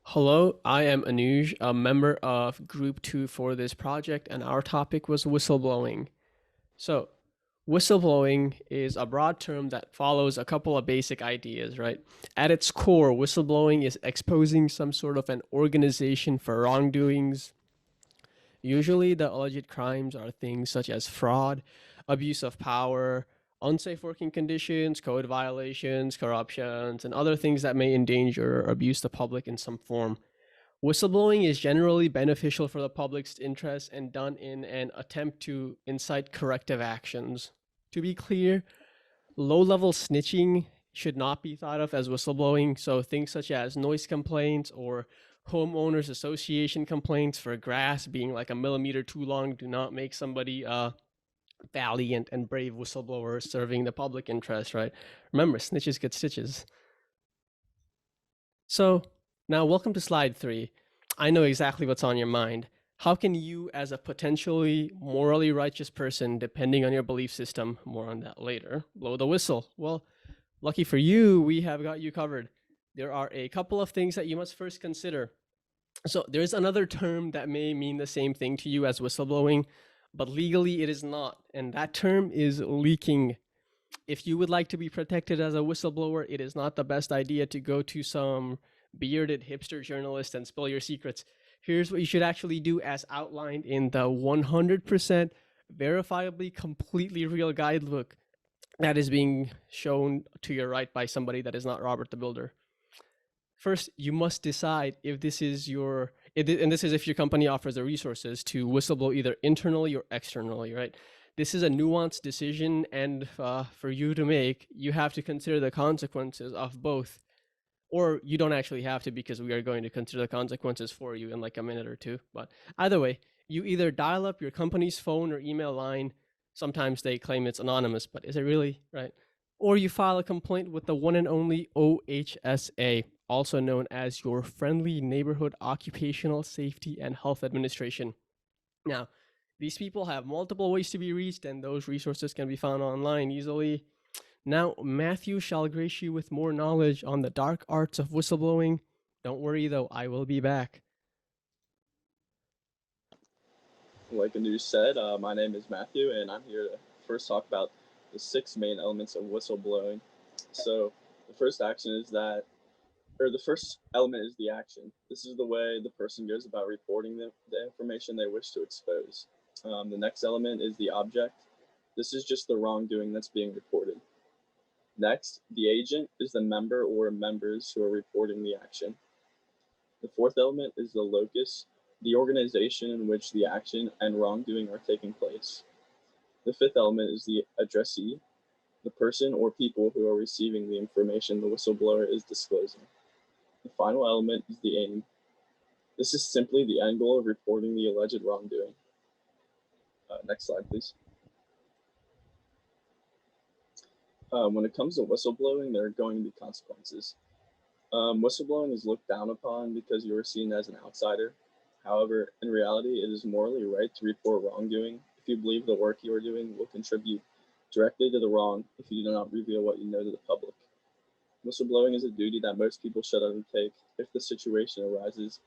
Hello, I am Anuj, a member of Group 2 for this project, and our topic was whistleblowing. So, whistleblowing is a broad term that follows a couple of basic ideas, right? At its core, whistleblowing is exposing some sort of an organization for wrongdoings. Usually, the alleged crimes are things such as fraud, abuse of power, unsafe working conditions, code violations, corruptions, and other things that may endanger or abuse the public in some form. Whistleblowing is generally beneficial for the public's interest and done in an attempt to incite corrective actions. To be clear, low level snitching should not be thought of as whistleblowing, so things such as noise complaints or homeowners association complaints for grass being like a millimeter too long do not make somebody a valiant and brave whistleblower serving the public interest, right? Remember, snitches get stitches. So, now welcome to slide 3. I know exactly what's on your mind. How can you, as a potentially morally righteous person, depending on your belief system, more on that later, blow the whistle? Well, lucky for you, we have got you covered. There are a couple of things that you must first consider. So, there's another term that may mean the same thing to you as whistleblowing, but legally it is not, and that term is leaking. If you would like to be protected as a whistleblower, it is not the best idea to go to some bearded hipster journalist and spill your secrets. Here's what you should actually do as outlined in the 100% verifiably completely real guidebook that is being shown to your right by somebody that is not Robert the Builder. First, you must decide if this is your, and this is if your company offers the resources to whistleblow either internally or externally, right? This is a nuanced decision, and for you to make, you have to consider the consequences of both. Or you don't actually have to, because we are going to consider the consequences for you in like a minute or two. But either way, you either dial up your company's phone or email line. Sometimes they claim it's anonymous, but is it really, right? Or you file a complaint with the one and only OHSA, also known as your Friendly Neighborhood Occupational Safety and Health Administration. Now, these people have multiple ways to be reached, and those resources can be found online easily. Now, Matthew shall grace you with more knowledge on the dark arts of whistleblowing. Don't worry, though, I will be back. Like Anu said, my name is Matthew, and I'm here to first talk about the 6 main elements of whistleblowing. So, the first action is that, or the first element is the action. This is the way the person goes about reporting the information they wish to expose. The next element is the object. This is just the wrongdoing that's being reported. Next, the agent is the member or members who are reporting the action. The fourth element is the locus, the organization in which the action and wrongdoing are taking place. The fifth element is the addressee, the person or people who are receiving the information the whistleblower is disclosing. The final element is the aim. This is simply the end goal of reporting the alleged wrongdoing. Next slide, please. When it comes to whistleblowing, there are going to be consequences. Whistleblowing is looked down upon because you are seen as an outsider. However, in reality, it is morally right to report wrongdoing if you believe the work you are doing will contribute directly to the wrong if you do not reveal what you know to the public. Whistleblowing is a duty that most people should undertake if the situation arises,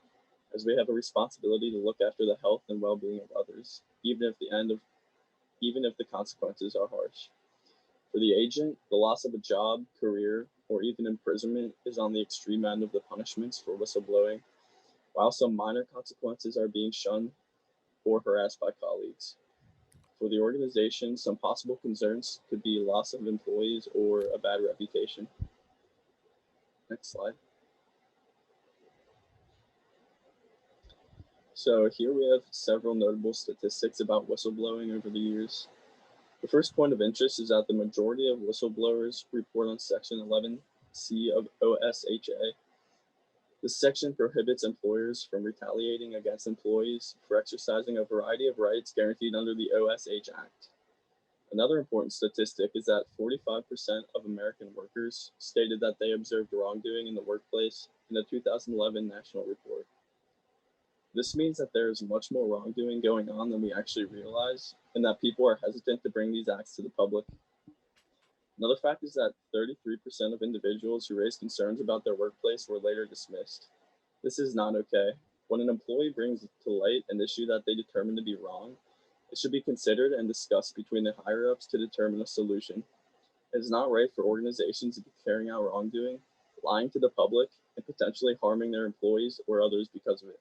as we have a responsibility to look after the health and well-being of others, even if the consequences are harsh. For the agent, the loss of a job, career, or even imprisonment is on the extreme end of the punishments for whistleblowing, while some minor consequences are being shunned or harassed by colleagues. For the organization, some possible concerns could be loss of employees or a bad reputation. Next slide. So here we have several notable statistics about whistleblowing over the years. The first point of interest is that the majority of whistleblowers report on Section 11C of OSHA. This section prohibits employers from retaliating against employees for exercising a variety of rights guaranteed under the OSH Act. Another important statistic is that 45% of American workers stated that they observed wrongdoing in the workplace in a 2011 national report. This means that there is much more wrongdoing going on than we actually realize, and that people are hesitant to bring these acts to the public. Another fact is that 33% of individuals who raised concerns about their workplace were later dismissed. This is not okay. When an employee brings to light an issue that they determine to be wrong, it should be considered and discussed between the higher ups to determine a solution. It is not right for organizations to be carrying out wrongdoing, lying to the public, and potentially harming their employees or others because of it.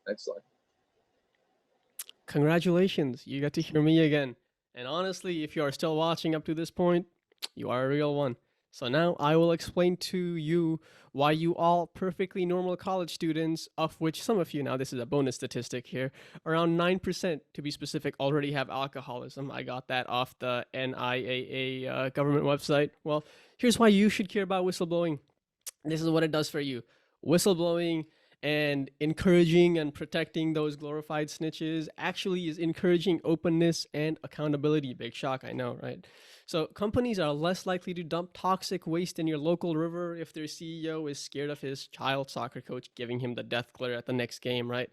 Next slide. Congratulations, you got to hear me again. And honestly, if you are still watching up to this point, you are a real one. So now I will explain to you why you all perfectly normal college students, of which some of you, now this is a bonus statistic here, around 9% to be specific, already have alcoholism. I got that off the NIAA government website. Well, here's why you should care about whistleblowing. This is what it does for you. Whistleblowing and encouraging and protecting those glorified snitches actually is encouraging openness and accountability. Big shock, I know, right? So companies are less likely to dump toxic waste in your local river if their CEO is scared of his child soccer coach giving him the death glare at the next game, right?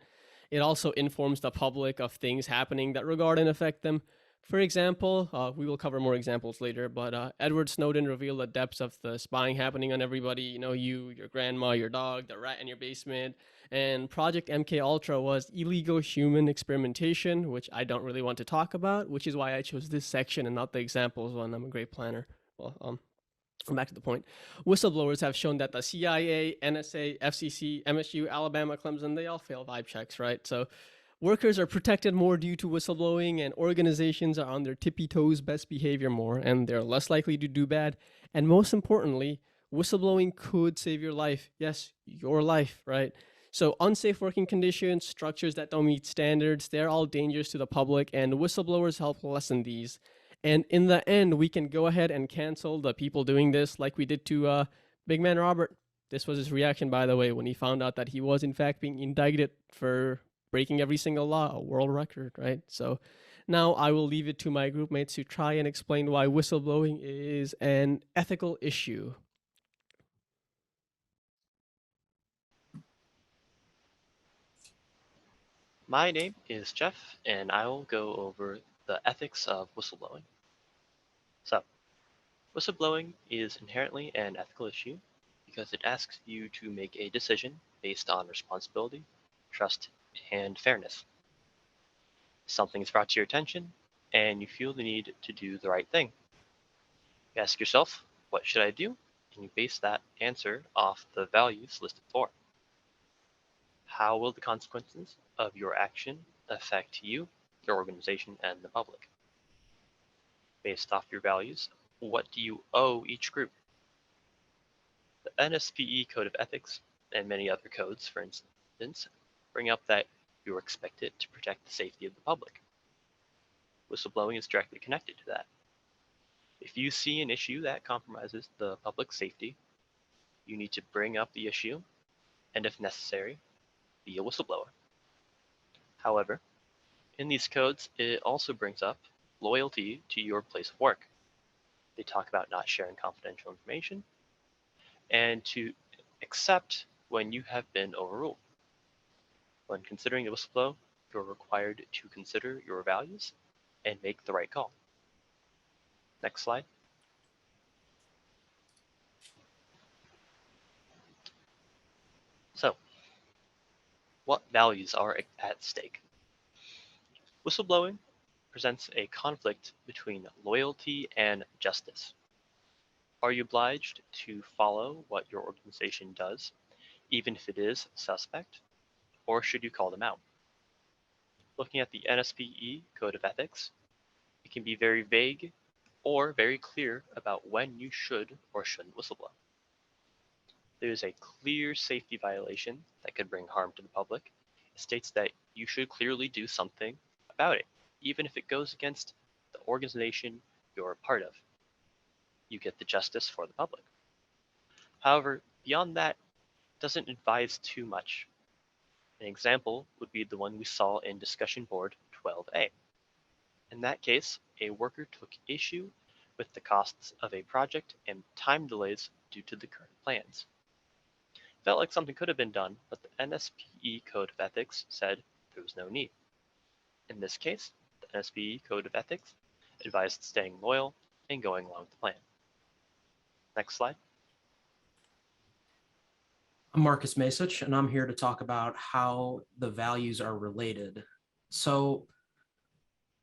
It also informs the public of things happening that regard and affect them. For example, we will cover more examples later, but Edward Snowden revealed the depths of the spying happening on everybody. You know, you, your grandma, your dog, the rat in your basement. And Project MK Ultra was illegal human experimentation, which I don't really want to talk about, which is why I chose this section and not the examples one. I'm a great planner. Well, back to the point. Whistleblowers have shown that the CIA, NSA, FCC, MSU, Alabama, Clemson, they all fail vibe checks, right? So workers are protected more due to whistleblowing, and organizations are on their tippy toes best behavior more, and they're less likely to do bad. And most importantly, whistleblowing could save your life. Yes, your life, right? So unsafe working conditions, structures that don't meet standards, they're all dangerous to the public, and whistleblowers help lessen these. And in the end, we can go ahead and cancel the people doing this like we did to Big Man Robert. This was his reaction, by the way, when he found out that he was in fact being indicted for breaking every single law, a world record, right? So now I will leave it to my group mates to try and explain why whistleblowing is an ethical issue. My name is Jeff, and I will go over the ethics of whistleblowing. So, whistleblowing is inherently an ethical issue because it asks you to make a decision based on responsibility, trust, and fairness. Something is brought to your attention, and you feel the need to do the right thing. You ask yourself, what should I do? And you base that answer off the values listed for. How will the consequences of your action affect you, your organization, and the public? Based off your values, what do you owe each group? The NSPE Code of Ethics and many other codes, for instance, bring up that you are expected to protect the safety of the public. Whistleblowing is directly connected to that. If you see an issue that compromises the public safety, you need to bring up the issue and, if necessary, be a whistleblower. However, in these codes, it also brings up loyalty to your place of work. They talk about not sharing confidential information and to accept when you have been overruled. When considering a whistleblow, you're required to consider your values and make the right call. Next slide. So, what values are at stake? Whistleblowing presents a conflict between loyalty and justice. Are you obliged to follow what your organization does, even if it is suspect, or should you call them out? Looking at the NSPE Code of Ethics, it can be very vague or very clear about when you should or shouldn't whistleblow. There is a clear safety violation that could bring harm to the public. It states that you should clearly do something about it, even if it goes against the organization you're a part of. You get the justice for the public. However, beyond that, it doesn't advise too much. An example would be the one we saw in discussion board 12A. In that case, a worker took issue with the costs of a project and time delays due to the current plans. Felt like something could have been done, but the NSPE Code of Ethics said there was no need. In this case, the NSPE Code of Ethics advised staying loyal and going along with the plan. Next slide. I'm Marcus Masich, and I'm here to talk about how the values are related. So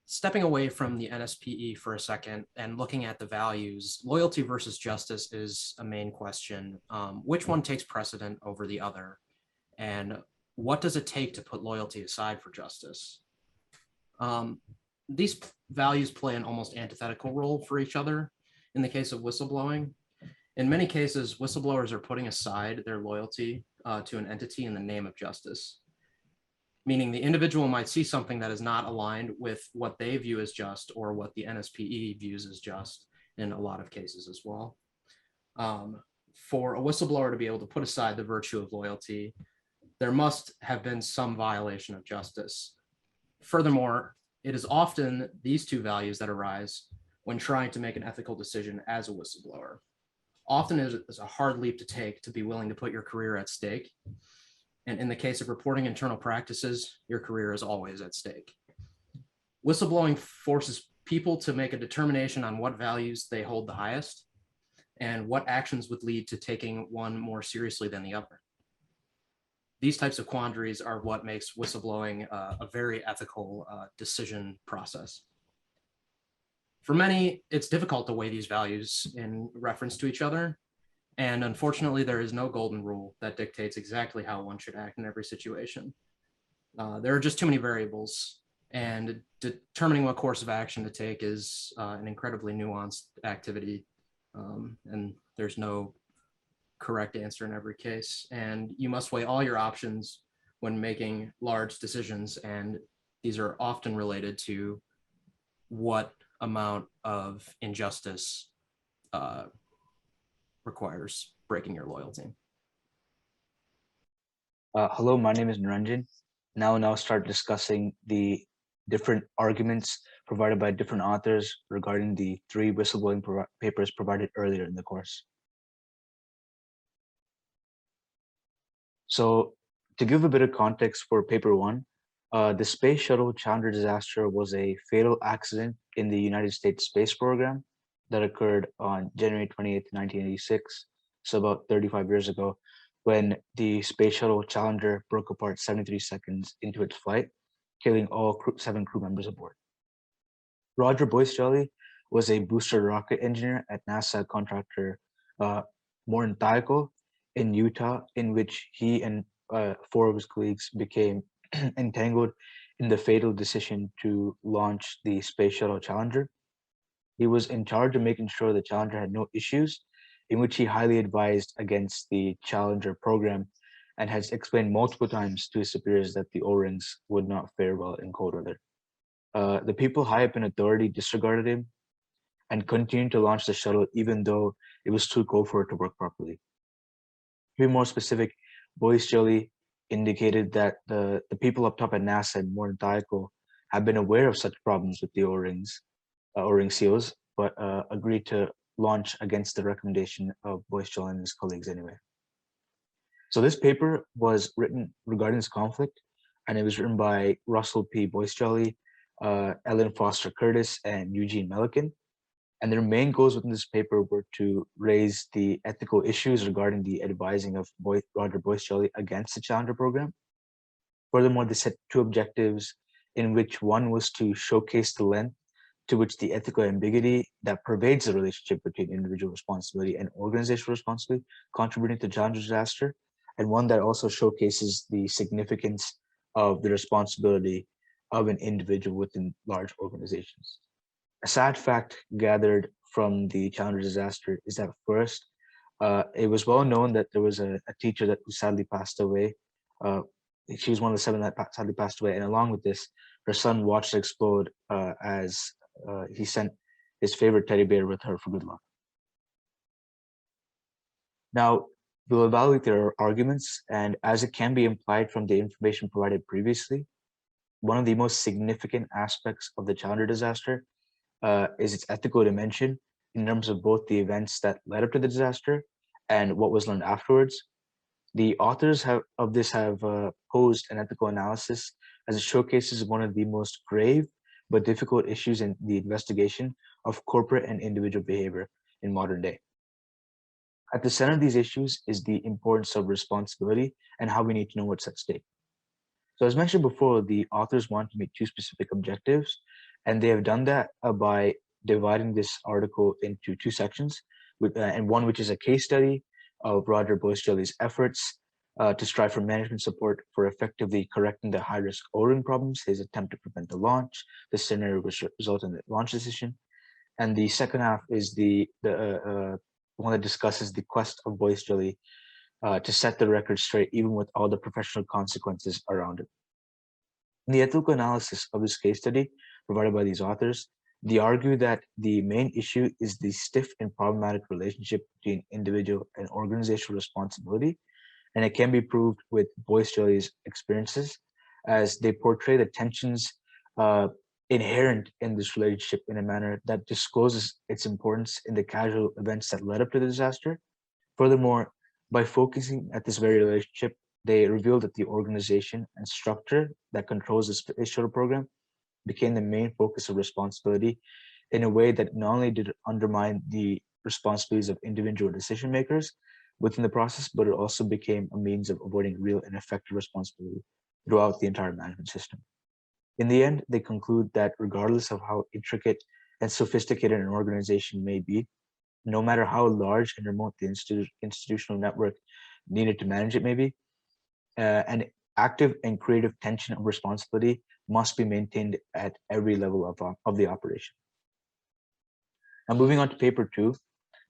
stepping away from the NSPE for a second and looking at the values, loyalty versus justice is a main question. Which one takes precedent over the other? And what does it take to put loyalty aside for justice? These values play an almost antithetical role for each other. In the case of whistleblowing, in many cases, whistleblowers are putting aside their loyalty to an entity in the name of justice, meaning the individual might see something that is not aligned with what they view as just or what the NSPE views as just in a lot of cases as well. For a whistleblower to be able to put aside the virtue of loyalty, there must have been some violation of justice. Furthermore, it is often these two values that arise when trying to make an ethical decision as a whistleblower. Often it is a hard leap to take to be willing to put your career at stake. And in the case of reporting internal practices, your career is always at stake. Whistleblowing forces people to make a determination on what values they hold the highest and what actions would lead to taking one more seriously than the other. These types of quandaries are what makes whistleblowing a very ethical decision process. For many, it's difficult to weigh these values in reference to each other. And unfortunately, there is no golden rule that dictates exactly how one should act in every situation. There are just too many variables, and determining what course of action to take is an incredibly nuanced activity. And there's no correct answer in every case. And you must weigh all your options when making large decisions. And these are often related to what amount of injustice requires breaking your loyalty. Hello, my name is Naranjan. Now start discussing the different arguments provided by different authors regarding the 3 whistleblowing papers provided earlier in the course. So to give a bit of context for paper 1, the Space Shuttle Challenger disaster was a fatal accident in the United States space program that occurred on January 28th, 1986, so about 35 years ago, when the Space Shuttle Challenger broke apart 73 seconds into its flight, killing all 7 crew members aboard. Roger Boyce-Jolly was a booster rocket engineer at NASA contractor Morton Thiokol in Utah, in which he and 4 of his colleagues became entangled in the fatal decision to launch the Space Shuttle Challenger. He was in charge of making sure the Challenger had no issues, in which he highly advised against the Challenger program and has explained multiple times to his superiors that the O-rings would not fare well in cold weather. The people high up in authority disregarded him and continued to launch the shuttle even though it was too cold for it to work properly. To be more specific, Boyce-Jolly indicated that the people up top at NASA and Morton Thiokol have been aware of such problems with the O-rings, O-ring seals, but agreed to launch against the recommendation of Boyce-Jolly and his colleagues anyway. So this paper was written regarding this conflict, and it was written by Russell P. Boyce-Jolly, Ellen Foster Curtis, and Eugene Melican. And their main goals within this paper were to raise the ethical issues regarding the advising of Roger Boyce-Jolly against the Challenger program. Furthermore, they set 2 objectives, in which one was to showcase the length to which the ethical ambiguity that pervades the relationship between individual responsibility and organizational responsibility contributing to Challenger disaster, and one that also showcases the significance of the responsibility of an individual within large organizations. A sad fact gathered from the Challenger disaster is that first, it was well known that there was a teacher that sadly passed away. She was one of the 7 that sadly passed away, and along with this, her son watched it explode as he sent his favorite teddy bear with her for good luck. Now, we'll evaluate their arguments, and as it can be implied from the information provided previously, one of the most significant aspects of the Challenger disaster is its ethical dimension in terms of both the events that led up to the disaster and what was learned afterwards. The authors of this have posed an ethical analysis as it showcases one of the most grave but difficult issues in the investigation of corporate and individual behavior in modern day. At the center of these issues is the importance of responsibility and how we need to know what's at stake. So as mentioned before, the authors want to meet two specific objectives, and they have done that by dividing this article into two sections, and one which is a case study of Roger Boyce-Jelly's efforts to strive for management support for effectively correcting the high-risk O-ring problems, his attempt to prevent the launch, the scenario which resulted in the launch decision. And the second half is the one that discusses the quest of Boyce-Jelly to set the record straight, even with all the professional consequences around it. In the ethical analysis of this case study provided by these authors, they argue that the main issue is the stiff and problematic relationship between individual and organizational responsibility, and it can be proved with Boyce-Jelly's experiences as they portray the tensions inherent in this relationship in a manner that discloses its importance in the casual events that led up to the disaster. Furthermore, by focusing at this very relationship, they revealed that the organization and structure that controls the space shuttle program became the main focus of responsibility in a way that not only did it undermine the responsibilities of individual decision makers within the process, but it also became a means of avoiding real and effective responsibility throughout the entire management system. In the end, they conclude that regardless of how intricate and sophisticated an organization may be, no matter how large and remote the institutional network needed to manage it may be, an active and creative tension of responsibility must be maintained at every level of the operation. Now, moving on to paper 2,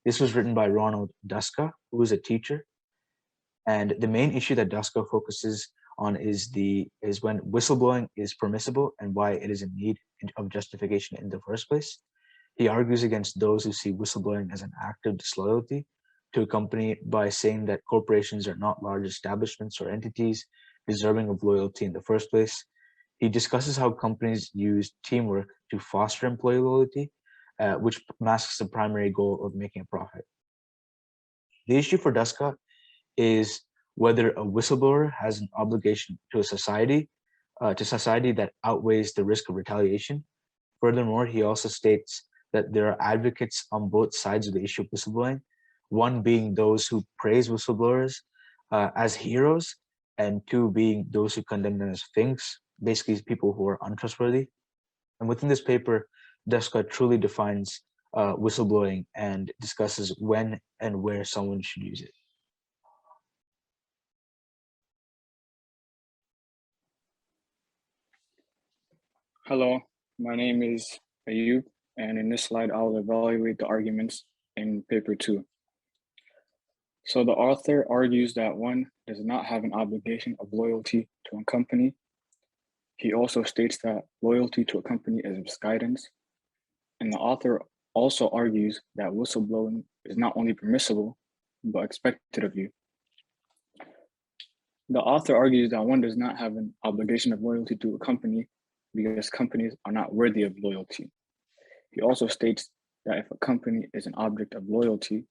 this was written by Ronald Duska, who is a teacher. And the main issue that Duska focuses on is when whistleblowing is permissible and why it is in need of justification in the first place. He argues against those who see whistleblowing as an act of disloyalty to a company by saying that corporations are not large establishments or entities deserving of loyalty in the first place. He discusses how companies use teamwork to foster employee loyalty, which masks the primary goal of making a profit. The issue for Duska is whether a whistleblower has an obligation to society that outweighs the risk of retaliation. Furthermore, he also states that there are advocates on both sides of the issue of whistleblowing, one being those who praise whistleblowers as heroes, and two being those who condemn them as finks, basically people who are untrustworthy. And within this paper, Duska truly defines whistleblowing and discusses when and where someone should use it. Hello, my name is Ayub, and in this slide, I will evaluate the arguments in paper 2. So the author argues that one does not have an obligation of loyalty to a company. He also states that loyalty to a company is misguidance. And the author also argues that whistleblowing is not only permissible, but expected of you. The author argues that one does not have an obligation of loyalty to a company because companies are not worthy of loyalty. He also states that if a company is an object of loyalty,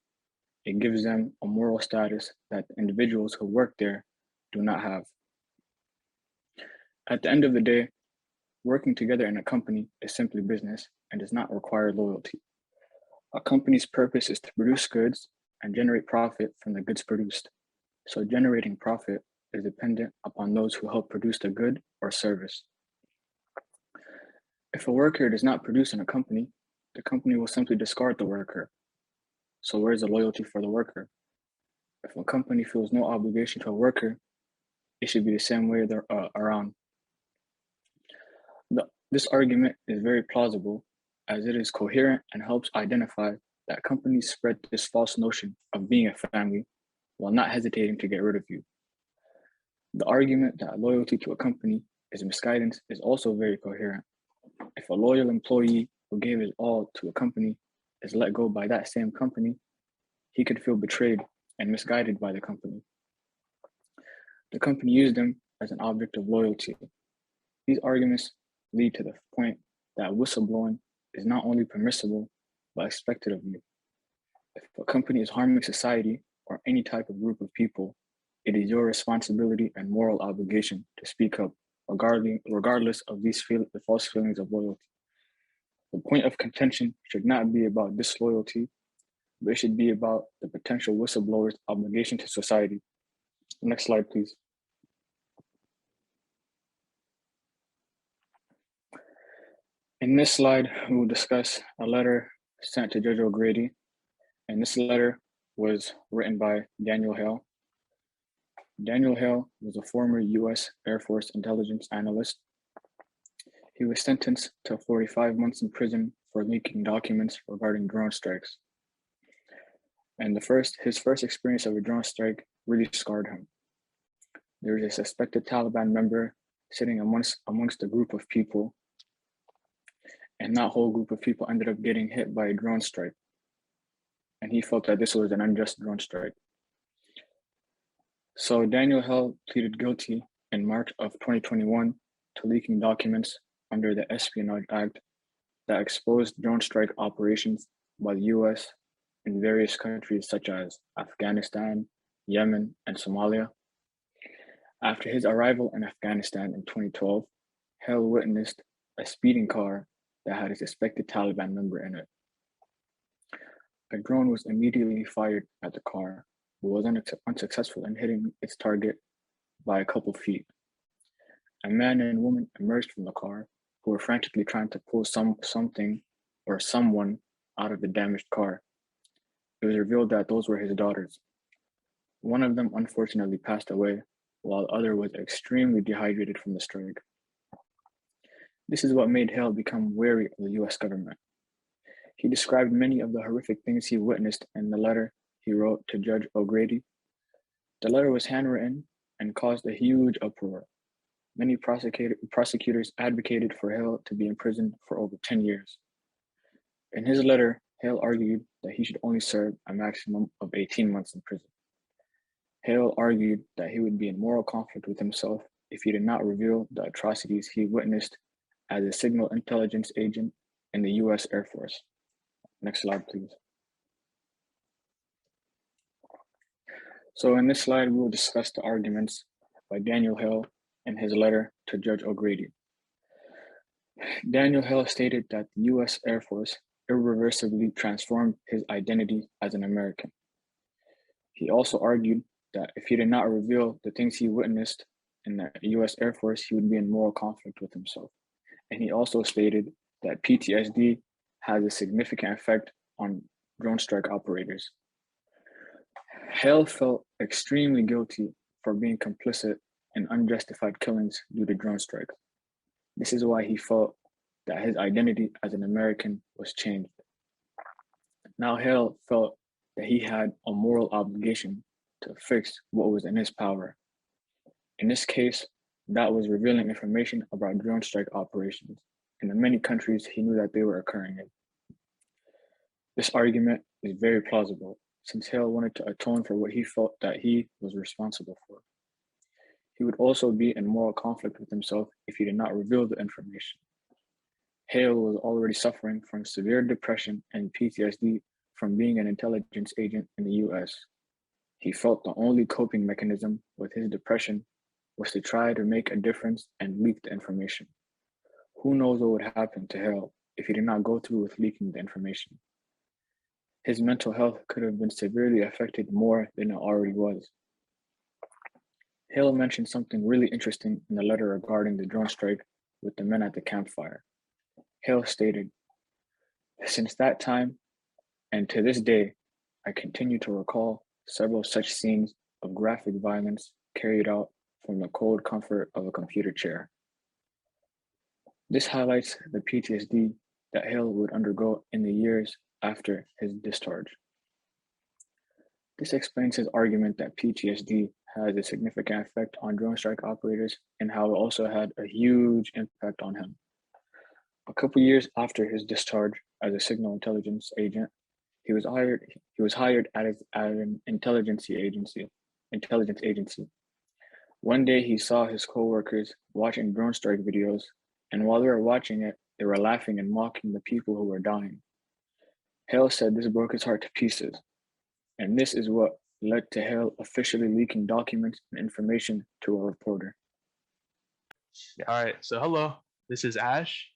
it gives them a moral status that the individuals who work there do not have. At the end of the day, working together in a company is simply business and does not require loyalty. A company's purpose is to produce goods and generate profit from the goods produced. So generating profit is dependent upon those who help produce the good or service. If a worker does not produce in a company, the company will simply discard the worker. So where's the loyalty for the worker? If a company feels no obligation to a worker, it should be the same way around. This argument is very plausible as it is coherent and helps identify that companies spread this false notion of being a family while not hesitating to get rid of you. The argument that loyalty to a company is misguidance is also very coherent. If a loyal employee who gave his all to a company is let go by that same company, he could feel betrayed and misguided by the company. The company used them as an object of loyalty. These arguments lead to the point that whistleblowing is not only permissible, but expected of you. If a company is harming society or any type of group of people, it is your responsibility and moral obligation to speak up, regardless of the false feelings of loyalty. The point of contention should not be about disloyalty, but it should be about the potential whistleblower's obligation to society. Next slide, please. In this slide, we will discuss a letter sent to Judge O'Grady, and this letter was written by Daniel Hale. Daniel Hale was a former U.S. Air Force intelligence analyst. He was sentenced to 45 months in prison for leaking documents regarding drone strikes. And his first experience of a drone strike really scarred him. There was a suspected Taliban member sitting amongst a group of people, and that whole group of people ended up getting hit by a drone strike. And he felt that this was an unjust drone strike. So Daniel Hale pleaded guilty in March of 2021 to leaking documents under the Espionage Act that exposed drone strike operations by the US in various countries such as Afghanistan, Yemen, and Somalia. After his arrival in Afghanistan in 2012, Hale witnessed a speeding car that had a suspected Taliban member in it. A drone was immediately fired at the car, but was unsuccessful in hitting its target by a couple feet. A man and woman emerged from the car who were frantically trying to pull something or someone out of the damaged car. It was revealed that those were his daughters. One of them unfortunately passed away, while the other was extremely dehydrated from the strike. This is what made Hale become wary of the US government. He described many of the horrific things he witnessed in the letter he wrote to Judge O'Grady. The letter was handwritten and caused a huge uproar. Many prosecutors advocated for Hale to be imprisoned for over 10 years. In his letter, Hale argued that he should only serve a maximum of 18 months in prison. Hale argued that he would be in moral conflict with himself if he did not reveal the atrocities he witnessed as a signal intelligence agent in the US Air Force. Next slide, please. So in this slide, we will discuss the arguments by Daniel Hale in his letter to Judge O'Grady. Daniel Hale stated that the US Air Force irreversibly transformed his identity as an American. He also argued that if he did not reveal the things he witnessed in the US Air Force, he would be in moral conflict with himself. And he also stated that PTSD has a significant effect on drone strike operators. Hale felt extremely guilty for being complicit in unjustified killings due to drone strikes. This is why he felt that his identity as an American was changed. Now Hale felt that he had a moral obligation to fix what was in his power. In this case, that was revealing information about drone strike operations in the many countries he knew that they were occurring in. This argument is very plausible, since Hale wanted to atone for what he felt that he was responsible for. He would also be in moral conflict with himself if he did not reveal the information. Hale was already suffering from severe depression and PTSD from being an intelligence agent in the US. He felt the only coping mechanism with his depression was to try to make a difference and leak the information. Who knows what would happen to Hale if he did not go through with leaking the information? His mental health could have been severely affected more than it already was. Hale mentioned something really interesting in the letter regarding the drone strike with the men at the campfire. Hale stated, "Since that time and to this day, I continue to recall several such scenes of graphic violence carried out from the cold comfort of a computer chair." This highlights the PTSD that Hale would undergo in the years after his discharge. This explains his argument that PTSD has a significant effect on drone strike operators and how it also had a huge impact on him. A couple years after his discharge as a signal intelligence agent, he was hired at an intelligence agency. One day he saw his coworkers watching drone strike videos, and while they were watching it, they were laughing and mocking the people who were dying. Hale said this broke his heart to pieces, and this is what led to Hale officially leaking documents and information to a reporter. All right, so hello, this is Ash.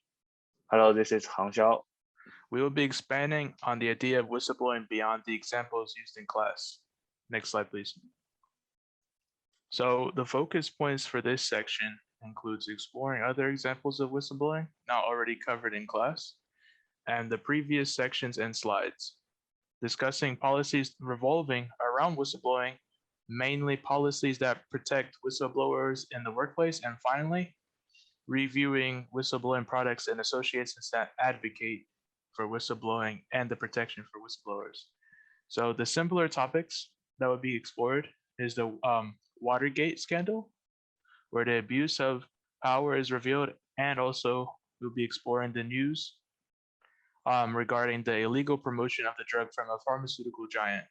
Hello, this is Hang Xiao. We will be expanding on the idea of whistleblowing beyond the examples used in class. Next slide, please. So the focus points for this section includes exploring other examples of whistleblowing not already covered in class, and the previous sections and slides, discussing policies revolving around whistleblowing, mainly policies that protect whistleblowers in the workplace, and finally, reviewing whistleblowing products and associations that advocate for whistleblowing and the protection for whistleblowers. So the simpler topics that would be explored is the Watergate scandal, where the abuse of power is revealed, and also we'll be exploring the news regarding the illegal promotion of the drug from a pharmaceutical giant.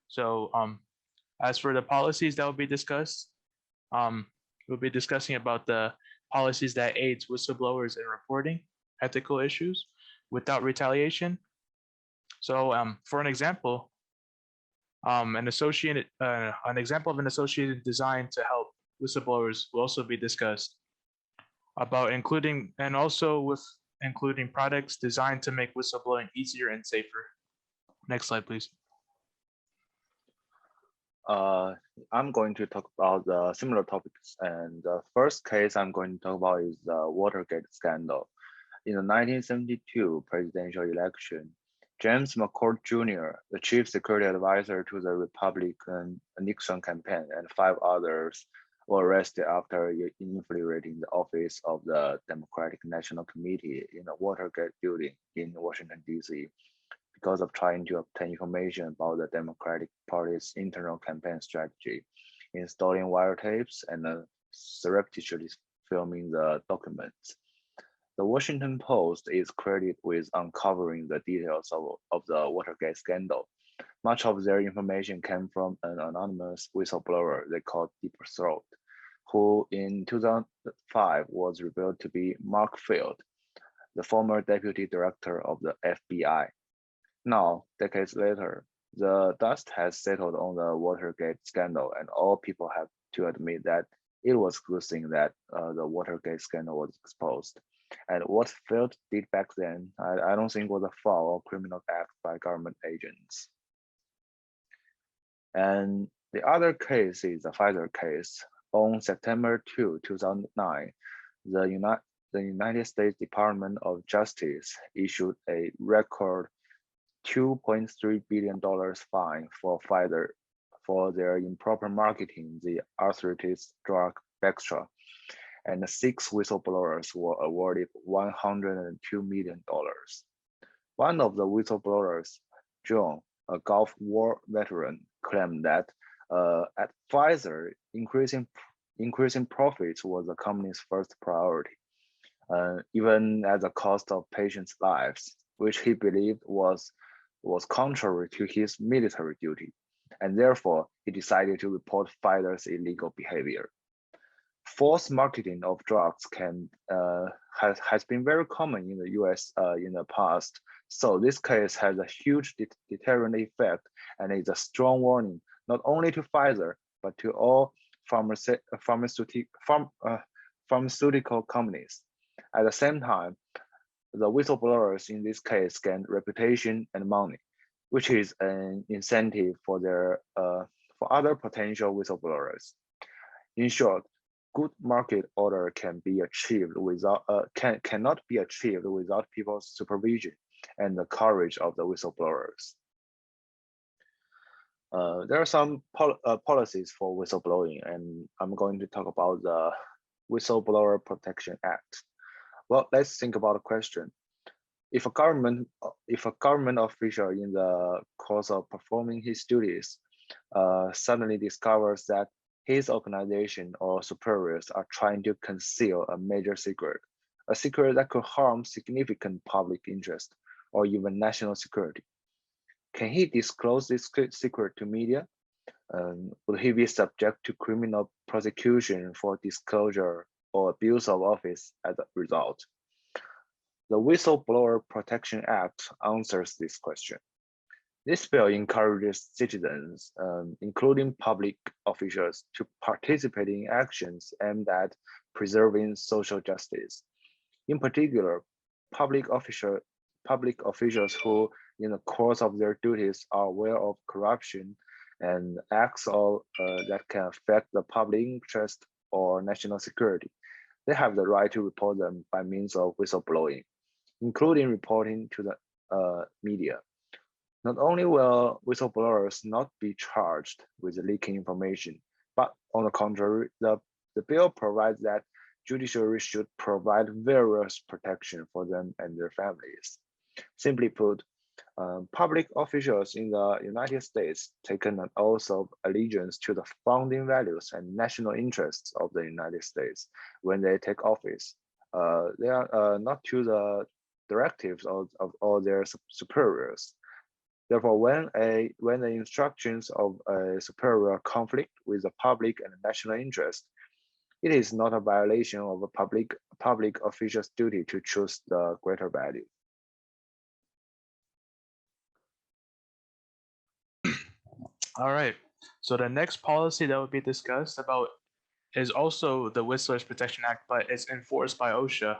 So as for the policies that will be discussed, we'll be discussing about the policies that aids whistleblowers in reporting ethical issues without retaliation. So for an example, an example of an associated design to help whistleblowers will also be discussed about including products designed to make whistleblowing easier and safer. Next slide, please. I'm going to talk about the similar topics, and the first case I'm going to talk about is the Watergate scandal. In the 1972 presidential election, James McCord Jr., the chief security advisor to the Republican Nixon campaign, and 5 others were arrested after infiltrating the office of the Democratic National Committee in the Watergate building in Washington, D.C. because of trying to obtain information about the Democratic Party's internal campaign strategy, installing wiretapes and surreptitiously filming the documents. The Washington Post is credited with uncovering the details of the Watergate scandal. Much of their information came from an anonymous whistleblower they called Deep Throat, who in 2005 was revealed to be Mark Field, the former deputy director of the FBI. Now, decades later, the dust has settled on the Watergate scandal, and all people have to admit that it was a good thing that the Watergate scandal was exposed. And what Field did back then, I don't think was a foul or criminal act by government agents. And the other case is the Pfizer case. On September 2, 2009, the United States Department of Justice issued a record $2.3 billion fine for Pfizer for their improper marketing the arthritis drug Bextra, and 6 whistleblowers were awarded $102 million. One of the whistleblowers, John, a Gulf War veteran, claimed that at Pfizer, increasing profits was the company's first priority, even at the cost of patients' lives, which he believed was contrary to his military duty, and therefore he decided to report Pfizer's illegal behavior. False marketing of drugs has been very common in the US in the past, so this case has a huge deterrent effect and is a strong warning not only to Pfizer but to all pharmaceutical companies. At the same time, the whistleblowers in this case gain reputation and money, which is an incentive for other potential whistleblowers. In short, good market order cannot be achieved without people's supervision and the courage of the whistleblowers. There are some policies for whistleblowing, and I'm going to talk about the Whistleblower Protection Act. Well, let's think about a question. If a government official in the course of performing his duties suddenly discovers that his organization or superiors are trying to conceal a major secret, a secret that could harm significant public interest or even national security, can he disclose this secret to media? Would he be subject to criminal prosecution for disclosure or abuse of office as a result? The Whistleblower Protection Act answers this question. This bill encourages citizens, including public officials, to participate in actions aimed at preserving social justice. In particular, public public officials who, in the course of their duties, are aware of corruption and acts that can affect the public interest or national security. They have the right to report them by means of whistleblowing, including reporting to the media. Not only will whistleblowers not be charged with leaking information, but on the contrary, the bill provides that judiciary should provide various protection for them and their families. Simply put, public officials in the United States taken an oath of allegiance to the founding values and national interests of the United States when they take office. They are not to the directives of all their superiors. Therefore, when the instructions of a superior conflict with the public and national interest, it is not a violation of a public official's duty to choose the greater value. All right. So the next policy that will be discussed about is also the Whistlers Protection Act, but it's enforced by OSHA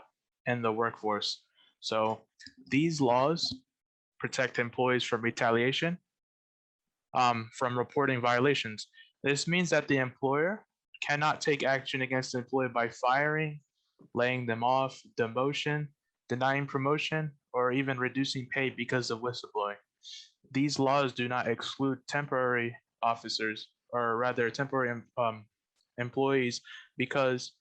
and the workforce. So these laws protect employees from retaliation, from reporting violations. This means that the employer cannot take action against the employee by firing, laying them off, demotion, denying promotion, or even reducing pay because of whistleblowing. These laws do not exclude temporary officers, or rather temporary employees, because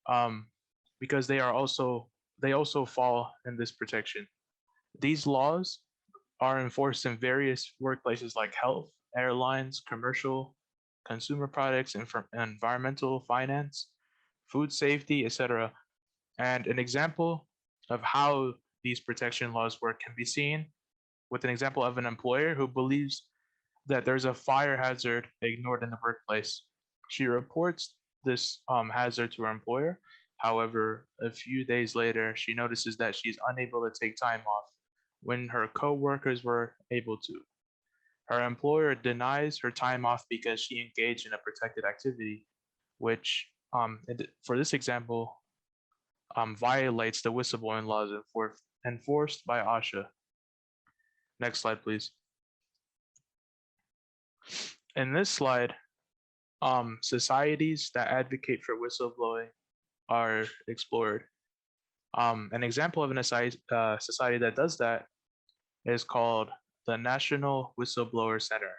they also fall in this protection. These laws are enforced in various workplaces like health, airlines, commercial, consumer products, environmental, finance, food safety, etc. And an example of how these protection laws work can be seen with an example of an employer who believes that there's a fire hazard ignored in the workplace. She reports this hazard to her employer. However, a few days later, she notices that she's unable to take time off when her co-workers were able to. Her employer denies her time off because she engaged in a protected activity, which, for this example, violates the whistleblowing laws enforced by OSHA. Next slide, please. In this slide, societies that advocate for whistleblowing are explored. An example of a society that does that is called the National Whistleblower Center.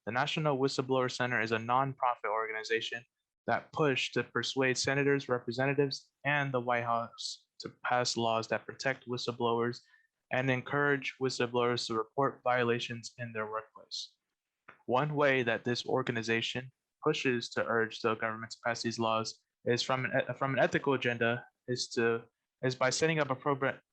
The National Whistleblower Center is a nonprofit organization that pushed to persuade senators, representatives, and the White House to pass laws that protect whistleblowers and encourage whistleblowers to report violations in their workplace. One way that this organization pushes to urge the government to pass these laws is from an ethical agenda is by setting up a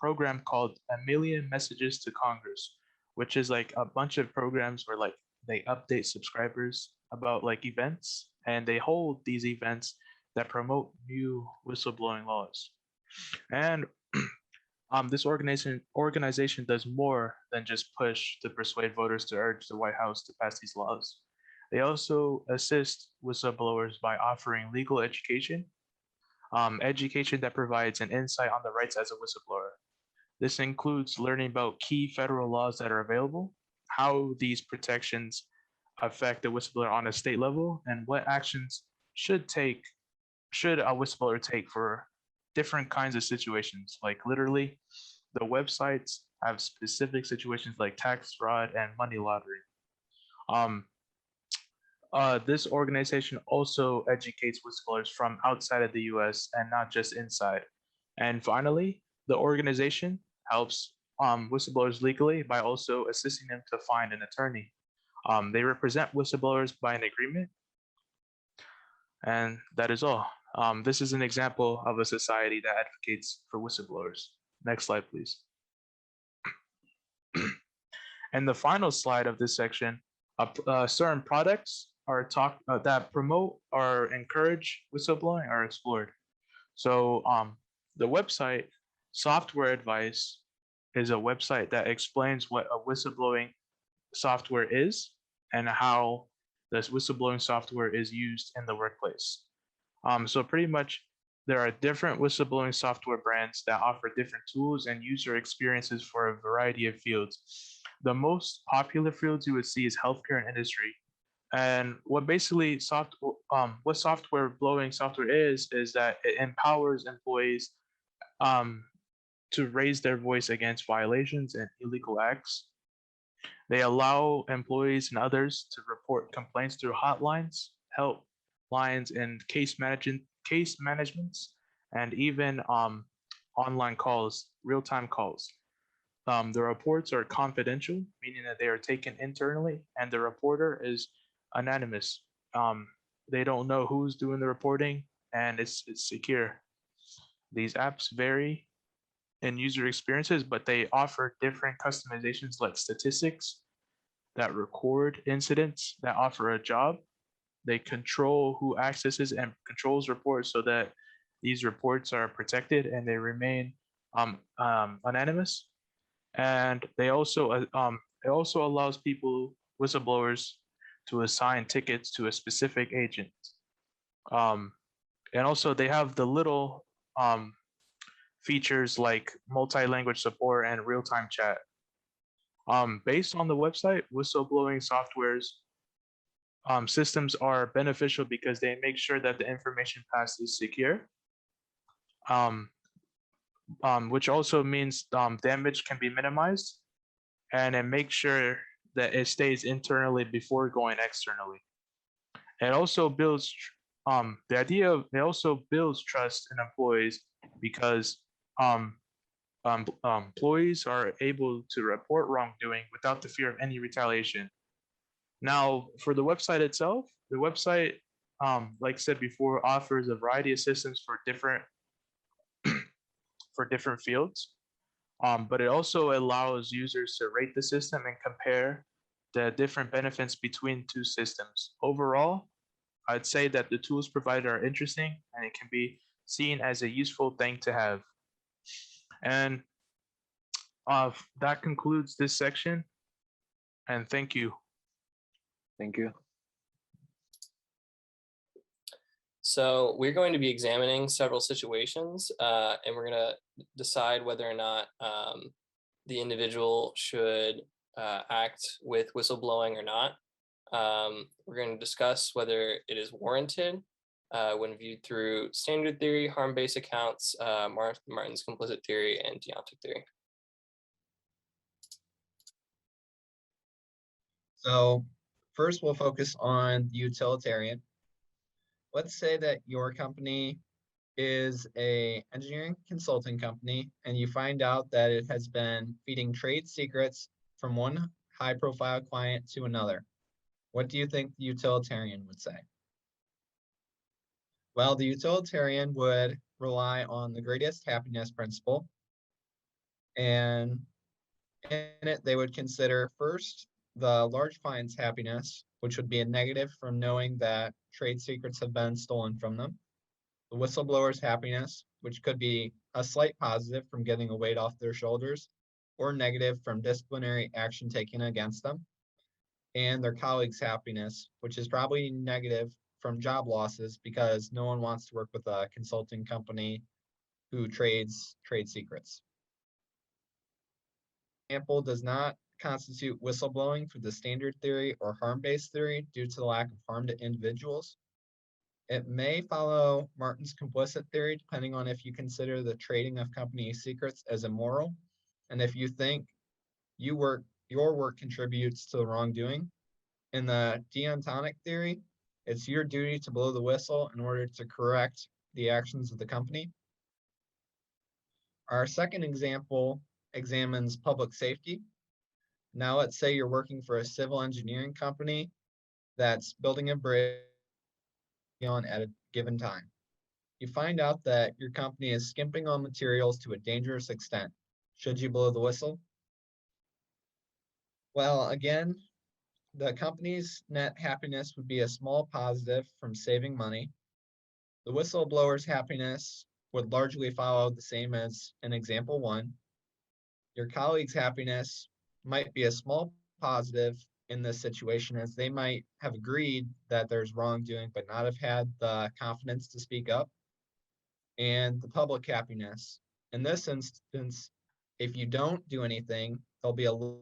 program called A Million Messages to Congress, which is like a bunch of programs where like they update subscribers about like events, and they hold these events that promote new whistleblowing laws. And this organization does more than just push to persuade voters to urge the White House to pass these laws. They also assist whistleblowers by offering legal education, education that provides an insight on the rights as a whistleblower. This includes learning about key federal laws that are available, how these protections affect the whistleblower on a state level, and what actions should a whistleblower take for different kinds of situations. Like literally, the websites have specific situations like tax fraud and money laundering. This organization also educates whistleblowers from outside of the US and not just inside. And finally, the organization helps whistleblowers legally by also assisting them to find an attorney. They represent whistleblowers by an agreement. And that is all. This is an example of a society that advocates for whistleblowers. Next slide, please. And the final slide of this section, certain products are that promote or encourage whistleblowing are explored. So the website Software Advice is a website that explains what a whistleblowing software is and how this whistleblowing software is used in the workplace. So pretty much There are different whistleblowing software brands that offer different tools and user experiences for a variety of fields. The most popular fields you would see is healthcare and industry. And what basically what software blowing software is that it empowers employees um, to raise their voice against violations and illegal acts. They allow employees and others to report complaints through hotlines, help lines, and case managements, and even online calls, real-time calls. The reports are confidential, meaning that they are taken internally, and the reporter is anonymous. They don't know who's doing the reporting, and it's secure. These apps vary in user experiences, but they offer different customizations like statistics that record incidents, that offer a job. They control who accesses and controls reports so that these reports are protected and they remain anonymous. And it also allows whistleblowers, to assign tickets to a specific agent. And also they have the little features like multi-language support and real-time chat. Based on the website, whistleblowing softwares systems are beneficial because they make sure that the information passed is secure, which also means damage can be minimized, and it makes sure that it stays internally before going externally. It also builds it also builds trust in employees because employees are able to report wrongdoing without the fear of any retaliation. Now, for the website itself, the website, like I said before, offers a variety of systems for different fields, but it also allows users to rate the system and compare the different benefits between two systems. Overall, I'd say that the tools provided are interesting and it can be seen as a useful thing to have. And that concludes this section, and thank you. Thank you. So we're going to be examining several situations, and we're going to decide whether or not the individual should act with whistleblowing or not. We're going to discuss whether it is warranted when viewed through standard theory, harm-based accounts, Martin's complicit theory, and deontic theory. So first we'll focus on the utilitarian. Let's say that your company is a engineering consulting company and you find out that it has been feeding trade secrets from one high profile client to another. What do you think the utilitarian would say? Well, the utilitarian would rely on the greatest happiness principle, and in it they would consider first the large client's happiness, which would be a negative from knowing that trade secrets have been stolen from them. The whistleblower's happiness, which could be a slight positive from getting a weight off their shoulders, or negative from disciplinary action taken against them. And their colleagues' happiness, which is probably negative from job losses because no one wants to work with a consulting company who trades trade secrets. Example does not constitute whistleblowing for the standard theory or harm-based theory due to the lack of harm to individuals. It may follow Martin's complicit theory depending on if you consider the trading of company secrets as immoral, and if you think your work contributes to the wrongdoing. In the deontonic theory, it's your duty to blow the whistle in order to correct the actions of the company. Our second example examines public safety. Now let's say you're working for a civil engineering company that's building a bridge on at a given time. You find out that your company is skimping on materials to a dangerous extent. Should you blow the whistle? Well, again, the company's net happiness would be a small positive from saving money. The whistleblower's happiness would largely follow the same as in example 1. Your colleague's happiness might be a small positive in this situation as they might have agreed that there's wrongdoing but not have had the confidence to speak up. and the public happiness. In this instance, if you don't do anything, there'll be a limit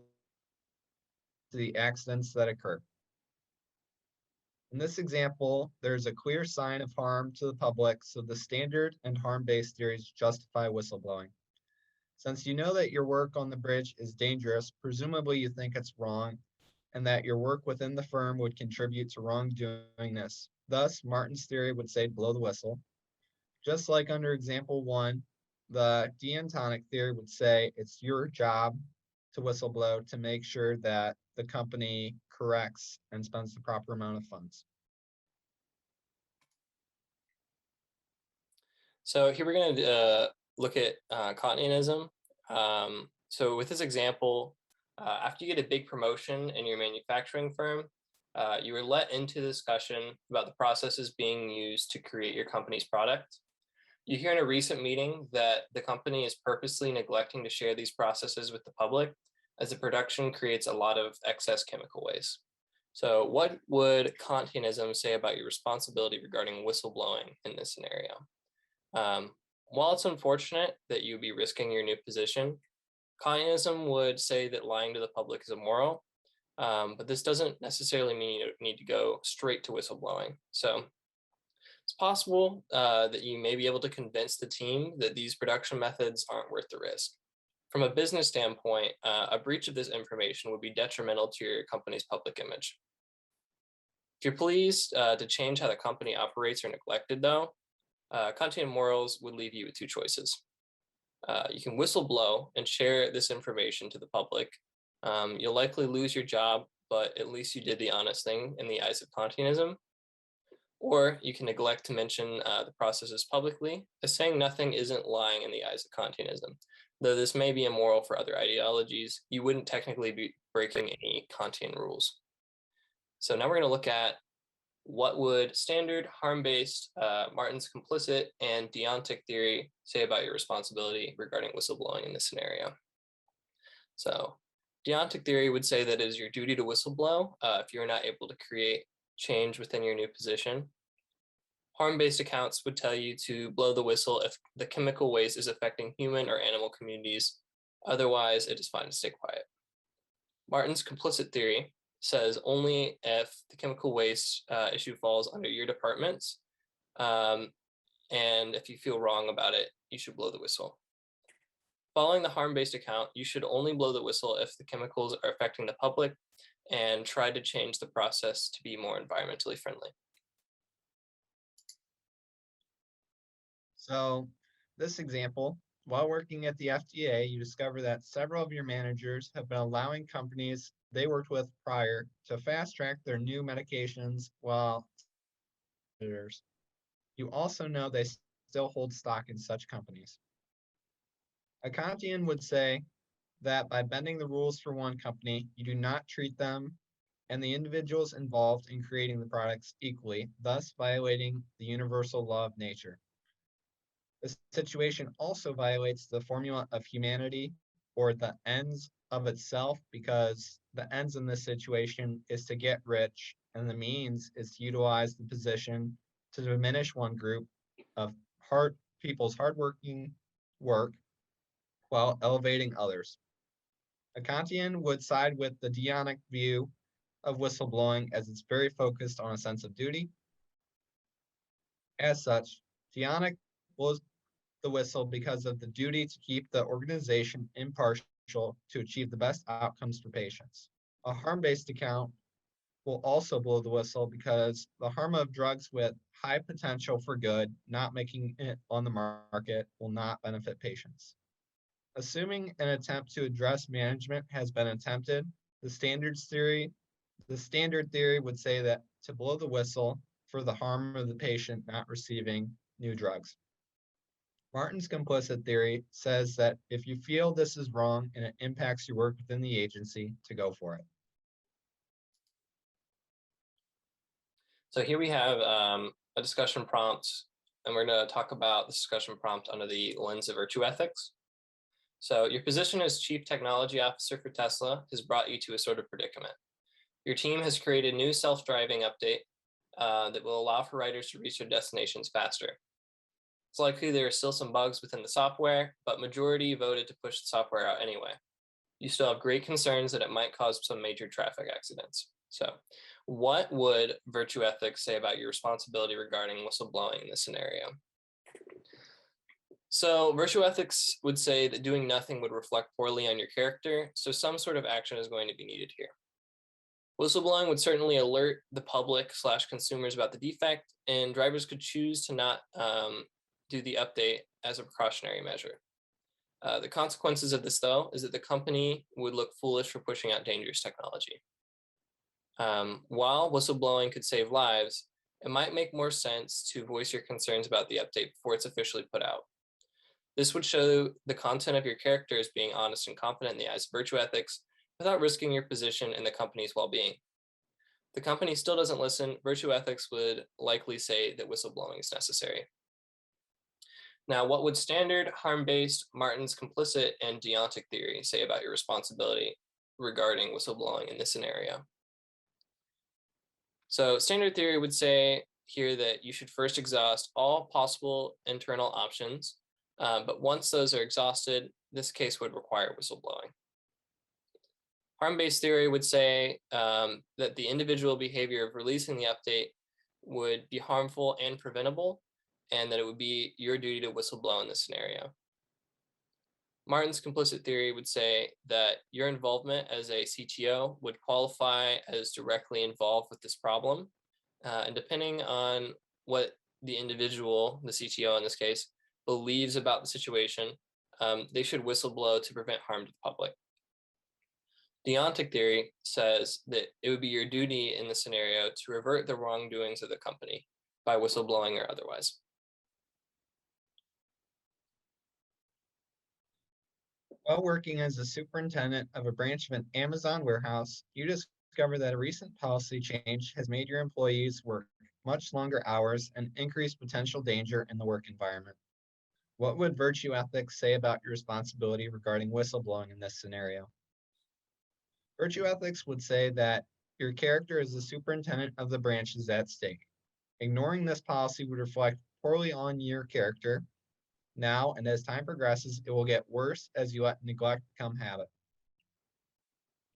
to the accidents that occur. In this example, there's a clear sign of harm to the public, so the standard and harm-based theories justify whistleblowing. Since you know that your work on the bridge is dangerous, presumably you think it's wrong, and that your work within the firm would contribute to wrongdoingness. Thus, Martin's theory would say blow the whistle. Just like under example 1, the deontonic theory would say it's your job to whistleblow to make sure that the company corrects and spends the proper amount of funds. So here we're going to look at Kantianism. So with this example, after you get a big promotion in your manufacturing firm, you were let into the discussion about the processes being used to create your company's product. You hear in a recent meeting that the company is purposely neglecting to share these processes with the public, as the production creates a lot of excess chemical waste. So what would Kantianism say about your responsibility regarding whistleblowing in this scenario? While it's unfortunate that you'd be risking your new position, Kantianism would say that lying to the public is immoral, but this doesn't necessarily mean you need to go straight to whistleblowing. So it's possible that you may be able to convince the team that these production methods aren't worth the risk. From a business standpoint, a breach of this information would be detrimental to your company's public image. If you're pleased to change how the company operates or neglected, though, Kantian morals would leave you with two choices. You can whistleblow and share this information to the public. You'll likely lose your job, but at least you did the honest thing in the eyes of Kantianism. Or you can neglect to mention the processes publicly, as saying nothing isn't lying in the eyes of Kantianism. Though this may be immoral for other ideologies, you wouldn't technically be breaking any Kantian rules. So now we're going to look at what would standard, harm-based, Martin's complicit, and deontic theory say about your responsibility regarding whistleblowing in this scenario. So deontic theory would say that it is your duty to whistleblow if you're not able to create change within your new position. Harm-based accounts would tell you to blow the whistle if the chemical waste is affecting human or animal communities. Otherwise, it is fine to stay quiet. Martin's complicit theory says only if the chemical waste issue falls under your departments, and if you feel wrong about it, you should blow the whistle. Following the harm-based account, you should only blow the whistle if the chemicals are affecting the public and try to change the process to be more environmentally friendly. So this example, while working at the FDA, you discover that several of your managers have been allowing companies they worked with prior to fast track their new medications while you also know they still hold stock in such companies. A Kantian would say that by bending the rules for one company, you do not treat them and the individuals involved in creating the products equally, thus violating the universal law of nature. This situation also violates the formula of humanity or the ends of itself, because the ends in this situation is to get rich and the means is to utilize the position to diminish one group of people's hardworking work while elevating others. A Kantian would side with the deonic view of whistleblowing as it's very focused on a sense of duty. As such, deonic blows the whistle because of the duty to keep the organization impartial to achieve the best outcomes for patients. A harm-based account will also blow the whistle because the harm of drugs with high potential for good not making it on the market will not benefit patients. Assuming an attempt to address management has been attempted, the standard theory would say that to blow the whistle for the harm of the patient not receiving new drugs. Martin's complicit theory says that if you feel this is wrong and it impacts your work within the agency, to go for it. So here we have a discussion prompt, and we're going to talk about the discussion prompt under the lens of virtue ethics. So your position as Chief Technology Officer for Tesla has brought you to a sort of predicament. Your team has created a new self-driving update that will allow for riders to reach their destinations faster. It's likely there are still some bugs within the software, but majority voted to push the software out anyway. You still have great concerns that it might cause some major traffic accidents. So what would virtue ethics say about your responsibility regarding whistleblowing in this scenario? So virtue ethics would say that doing nothing would reflect poorly on your character, so some sort of action is going to be needed here. Whistleblowing would certainly alert the public / consumers about the defect, and drivers could choose to not do the update as a precautionary measure. The consequences of this, though, is that the company would look foolish for pushing out dangerous technology. While whistleblowing could save lives, it might make more sense to voice your concerns about the update before it's officially put out. This would show the content of your character as being honest and confident in the eyes of virtue ethics without risking your position and the company's well-being. If the company still doesn't listen, virtue ethics would likely say that whistleblowing is necessary. Now, what would standard, harm-based, Martin's complicit, and deontic theory say about your responsibility regarding whistleblowing in this scenario? So standard theory would say here that you should first exhaust all possible internal options, but once those are exhausted, this case would require whistleblowing. Harm-based theory would say that the individual behavior of releasing the update would be harmful and preventable, and that it would be your duty to whistleblow in this scenario. Martin's complicit theory would say that your involvement as a CTO would qualify as directly involved with this problem, and depending on what the individual, the CTO in this case, believes about the situation, they should whistleblow to prevent harm to the public. Deontic theory says that it would be your duty in the scenario to revert the wrongdoings of the company by whistleblowing or otherwise. While working as a superintendent of a branch of an Amazon warehouse, you discover that a recent policy change has made your employees work much longer hours and increased potential danger in the work environment. What would virtue ethics say about your responsibility regarding whistleblowing in this scenario? Virtue ethics would say that your character as the superintendent of the branch is at stake. Ignoring this policy would reflect poorly on your character now, and as time progresses, it will get worse as you let neglect become habit.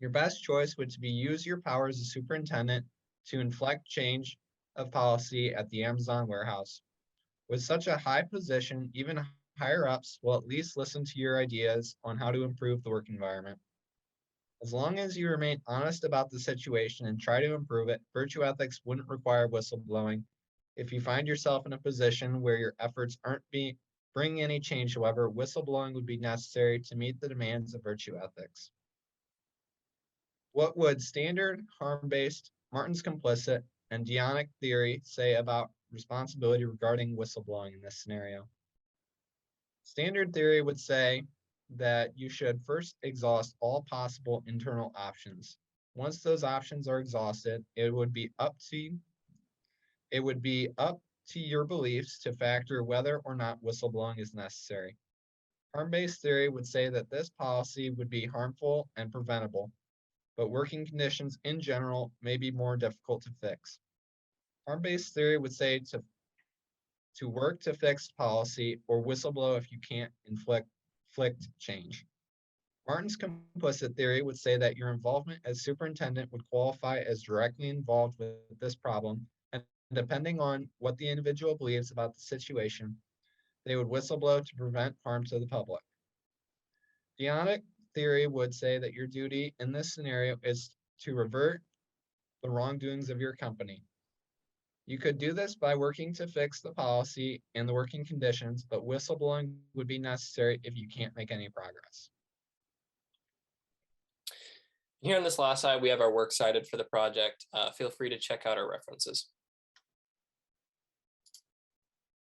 Your best choice would be use your power as a superintendent to inflect change of policy at the Amazon warehouse. With such a high position, even higher ups will at least listen to your ideas on how to improve the work environment. As long as you remain honest about the situation and try to improve it, virtue ethics wouldn't require whistleblowing. If you find yourself in a position where your efforts aren't bringing any change, however, whistleblowing would be necessary to meet the demands of virtue ethics. What would standard, harm-based, Martin's complicit, and deontic theory say about responsibility regarding whistleblowing in this scenario? Standard theory would say that you should first exhaust all possible internal options. Once those options are exhausted, it would be up to your beliefs to factor whether or not whistleblowing is necessary. Harm-based theory would say that this policy would be harmful and preventable, but working conditions in general may be more difficult to fix. Harm-based theory would say to work to fix policy or whistleblow if you can't inflict change. Martin's complicit theory would say that your involvement as superintendent would qualify as directly involved with this problem, and depending on what the individual believes about the situation, they would whistleblow to prevent harm to the public. Deontic theory would say that your duty in this scenario is to revert the wrongdoings of your company. You could do this by working to fix the policy and the working conditions, but whistleblowing would be necessary if you can't make any progress. Here on this last slide, we have our works cited for the project. Feel free to check out our references.